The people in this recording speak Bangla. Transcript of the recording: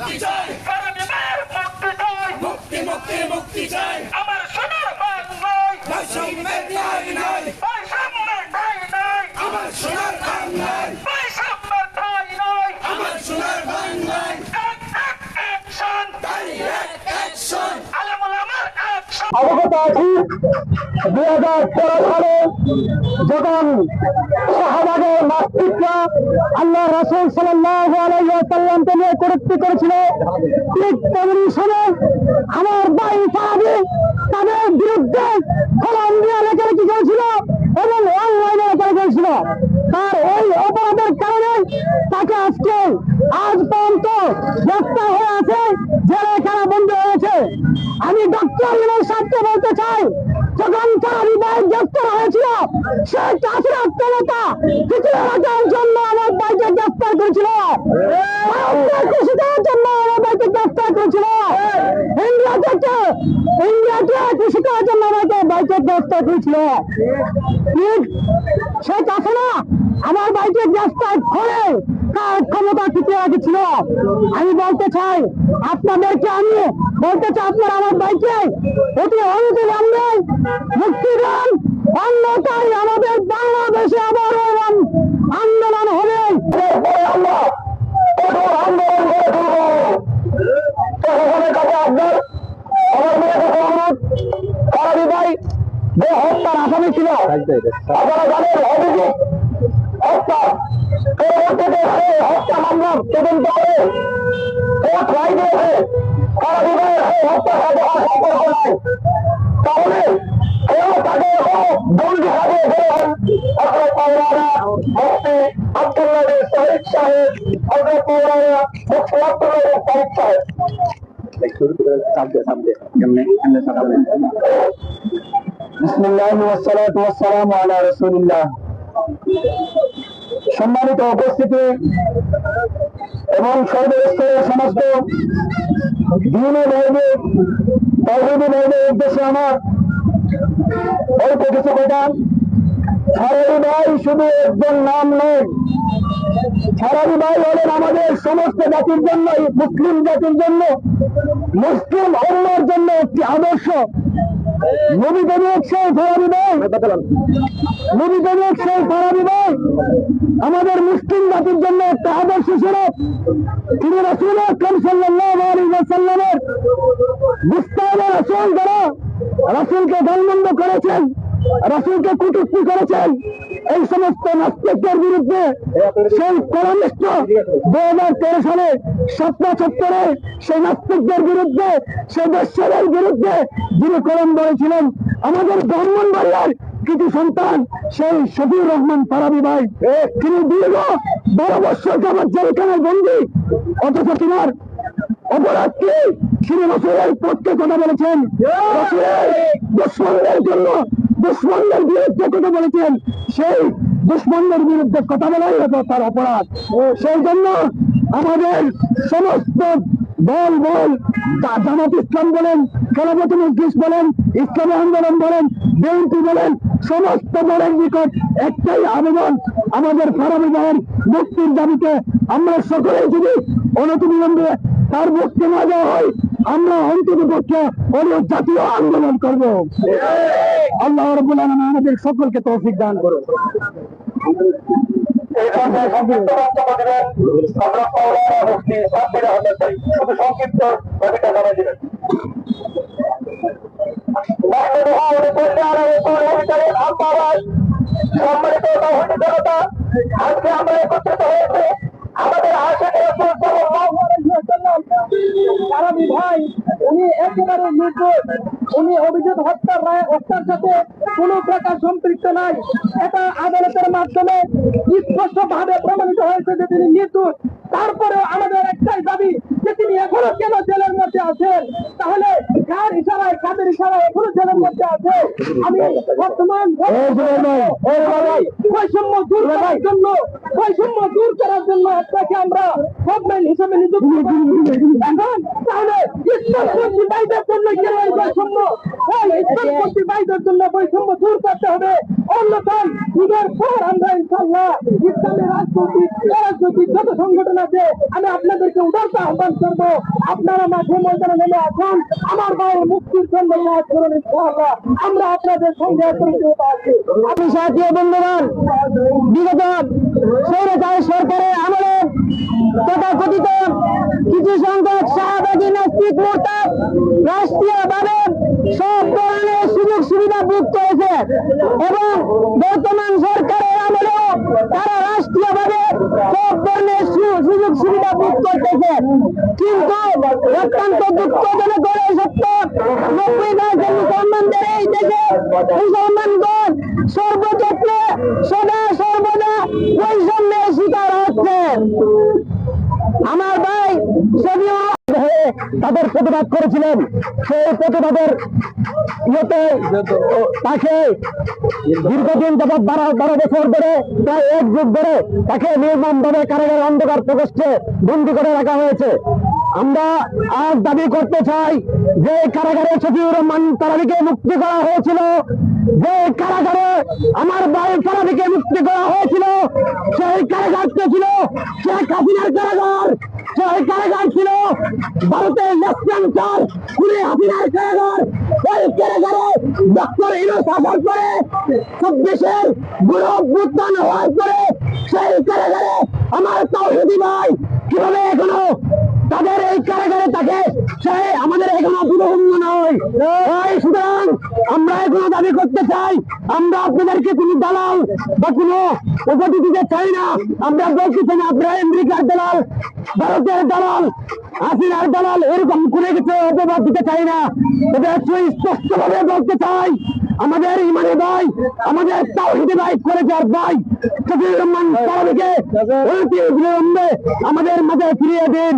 মুক্তি চাই, মুক্তি মুক্তি মুক্তি চাই। আমার সোনার বাংলায় বৈষম্যের ঠাঁই নাই, আমার সোনার বাংলায় বৈষম্যের ঠাঁই নাই, আমার সোনার বাংলায় অ্যাকশন, ডাইরেক্ট অ্যাকশন, আলেমুল আমার অ্যাকশন। অবগত আছি 2013 সালে যখন শাহবাগের নাস্তিকরা আল্লাহ রাসূল সাল্লাল্লাহু আলাইহি ওয়াসাল্লামকে নিয়ে কটূক্তি করেছিল, ঠিক তেমনি সময় আমার ভাই সাহাবী তাদের বিরুদ্ধে কলম্বিয়া লেখালেখি করেছিল এবং অনলাইনে লেখালেখি করেছিল। তার এই অপরাধের কারণে তাকে আজ পর্যন্ত গ্রেফতার হয়ে আছে, জেলে কারাবন্দী হয়েছে। আমি ডক্টর ইউনূস সাহেবকে বলতে চাই, যখন কারাবি ভাই গ্রেফতার হয়েছিল শেখ হাসিনার ক্ষমতা টিকিয়ে রাখার জন্য আমার ভাইকে গ্রেফতার করেছিল, খুশি দেওয়ার জন্য আমার ভাইকে গ্রেফতার করেছিল, ইন্ডিয়াকে খুশি করার জন্য আমাকে ভাইকে গ্রেফতার করেছিল। শেখ হাসিনা আমার ভাইকে গ্রেফতার করে তার ক্ষমতা টিকিয়ে রেখেছিল। আমি বলতে চাই আপনাদেরকে, আমি বলতে চাই আপনারা আমার ভাইকে অতি অনতিবিলম্বে মুক্তি দেন, অন্যথায় আমাদের বাংলাদেশে আবার আন্দোলন হবে। আমরা কঠোর আন্দোলন করে তুলব। প্রশাসনের কাছে আপনার আমার মেয়েকে অনুরোধ, কারাবি ভাই যে হত্যার আসামি ছিল, আপনারা জানেন অভিযোগ হত্যা, পরবর্তীতে সেই হত্যা মামলা তদন্ত করে কোর্ট রায় দিয়েছে কারাবি ভাইয়ের সেই হত্যা সাথে আর সম্পর্ক নাই। তাহলে কেউ তাকে বন্দি হাতে ধরেন হযরত মাওলানা মুফতি আব্দুল্লাহ বিন শহীদ সাহেব, হযরত মাওলানা মুফতি আব্দুল্লাহ বিন শহীদ সাহেব। বিসমিল্লাহি ওয়াসসালাতু ওয়াসসালামু আলা রাসূলিল্লাহ। সম্মানিত উপস্থিতি এবং সর্বস্তরের সমস্ত দিনী ভাইদের, তাওহীদি ভাইদের উদ্দেশ্যে আমার অল্প কিছু কথা। সারাবি ভাই শুধু একজন নাম নয়, সারাবি ভাই হলেন আমাদের সমস্ত জাতির জন্য, মুসলিম জাতির জন্য, মুসলিম উম্মার জন্য একটি আদর্শ। নবী প্রেমিক সেই সারাবি ভাই, নবী প্রেমিক সেই সারাবি ভাই আমাদের মুসলিম জাতির জন্য একটা আদর্শ স্বরূপ। তিনি রাসূল আকরাম সাল্লাল্লাহু আলাইহি ওয়াসাল্লামের গুস্তাখে রাসূল যারা রাসূলকে গালমন্দ করেছেন, রাসূলকে কটূক্তি করেছেন, এই সমস্ত নাস্তিকদের বিরুদ্ধে সেই কলমিস্ট 2013 সালে শাপলা চত্বরে সেই নাস্তিকদের বিরুদ্ধে, সেই দস্যুদের বিরুদ্ধে যিনি কলম ধরেছিলেন, আমাদের ব্রাহ্মণবাড়িয়ার কিছু সন্তান সেই শফিউর রহমান ফারাবী ভাই, তিনি দীর্ঘ 12 বছর যাবৎ জেলখানায় বন্দী, অথচ তিনার অপরাধ কি? তিনি রাসূলের পক্ষে কথা বলেছেন, রাসূলের দুশমনদের জন্য, দুশমনদের বিরুদ্ধে কথা বলেছেন। সেই দুশমনদের বিরুদ্ধে কথা বলাই হতো তার অপরাধ। সেই জন্য আমাদের সমস্ত দল জামাত ইসলাম বলেন, খেলাফত মজলিস বলেন, ইসলামী আন্দোলন বলেন, বিএনপি বলেন, সমস্ত দলের নিকট একটাই আবেদন, আমাদের ফারাবী ভাইয়ের মুক্তির দাবিতে আমরা সকলেই যদি অনতিবিলম্বে তার মুক্তি না দেওয়া হয়, আমরা অন্তত পক্ষে জাতীয় আন্দোলন করব। আল্লাহ রাব্বুল আলামিন আমাদের সকলকে তৌফিক দান করুন। এই পর্যায়ে সংক্ষিপ্ত বক্তব্য দেবেন হযরত মাওলানা মুফতি সাব্বির আহমেদ ভাই। শুধু সংক্ষিপ্ত কবিতা জানাই দিবেন। সম্মানিত তাওহীদি জনতা, আজকে আমরা একত্রিত হয়েছি আমাদের আশিক রাসূল সাল্লাল্লাহু আলাইহি ওয়াসাল্লাম ফারাবী ভাই, উনি একেবারে নির্দোষ। উনি অভিযোগ হত্যার সাথে কোনো প্রকার সম্পৃক্ত নাই। এটা আদালতের মাধ্যমে স্পষ্টভাবে প্রমাণিত হয়েছে যে তিনি নির্দোষ। তারপরেও আমাদের একটাই দাবি যে তিনি এখনো কেন জেলের মধ্যে আছেন, তাহলে কার ইশারায়, কাদের ইশারায় এখনো জেলের মধ্যে আছে? আমি বর্তমান বৈষম্য দূর করার জন্য বৈষম্য দূর করার জন্য আপনাকে আমরা গভর্নমেন্ট হিসেবে নিযুক্ত করেছি। এখন তাহলে ইসলামপন্থী ভাইদের জন্য কেন এই বৈষম্য? ইসলামপন্থী ভাইদের জন্য বৈষম্য দূর করতে হবে, অন্যথায় ঈদের পর আমরা ইনশাল্লাহ ইসলামের রাজনৈতিক যত সংগঠন আছে আমি আপনাদেরকে উদারতা আহ্বান করবো, আপনারা মাঠে ময়দানে নেমে আসুন, আমার ভাইয়ের মুক্তির জন্য কাজ করুন। ইনশাআল্লাহ আমরা আপনাদের সঙ্গে পরিচিত আছি। আপনি সাথী বন্ধুগণ, বিগত স্বৈরাচারী সরকারের আমলে তথাকথিত কিছু সংখ্যক শাহবাগী নাস্তিক মোরতাদ রাষ্ট্রীয়ভাবে সব ধরনের সুযোগ সুবিধা ভোগ করেছে এবং বর্তমান সরকারের আমলেও তারা রাষ্ট্রীয়ভাবে সব ধরনের সুযোগ সুবিধা ভোগ করতেছে। কিন্তু অত্যন্ত দুঃখজনক করে সত্য 90% মুসলমানদের এই দেশে মুসলমানগণ সর্বক্ষেত্রে সদা সর্বদা বৈষম্যের শিকার হচ্ছে। আমার ভাই সেদিন তাদের প্রতিবাদ করেছিলেন, সেই প্রতিবাদের তাকে দীর্ঘদিন যাবৎ 12 বছর ধরে প্রায় 1 যুগ ধরে তাকে নির্মমভাবে কারাগারের অন্ধকার প্রকোষ্ঠে বন্দী করে রাখা হয়েছে। আমরা আজ দাবি করতে চাই যে কারাগারে শফিউর রহমান তারাবিকে মুক্তি করা হয়েছিল, যে কারাগারে আমার ভাই তারাবিকে মুক্তি করা হয়েছিল, সেই কারাগারটা ছিল শেখ হাসিনার কারাগার, সেই কারাগার ছিল ভারতের লেফটেন্যান্টার খুনি হাসিনার কারাগার। ওই কারাগারে ডক্টর ইউনূস আসার পরে 26-এর গণঅভ্যুত্থান হওয়ার পরে সেই কারাগারে আমার তাওহীদি ভাই কিভাবে এখনো তাদের এই কারাগারে থাকে সে আমাদের এখনো বোধগম্য নয়। সুতরাং আমরা এখনো দাবি করতে চাই, আমরা আপনাদেরকে কোনো দালাল বা কোনো উপাধি দিতে চাই না। আমরা বলতে চাই না আপনারা আমেরিকার দালাল, ভারতের দালাল, হাসিনার দালাল এরকম কোনো কিছু অপবাদ দিতে চাই না। তবে সুস্পষ্ট ভাবে বলতে চাই আমাদের ইমানি ভাই, আমাদের তাওহীদি ভাই কলেজার ভাই শফিউর রহমান তারাবিকে আমাদের মাঝে ফিরিয়ে দিন।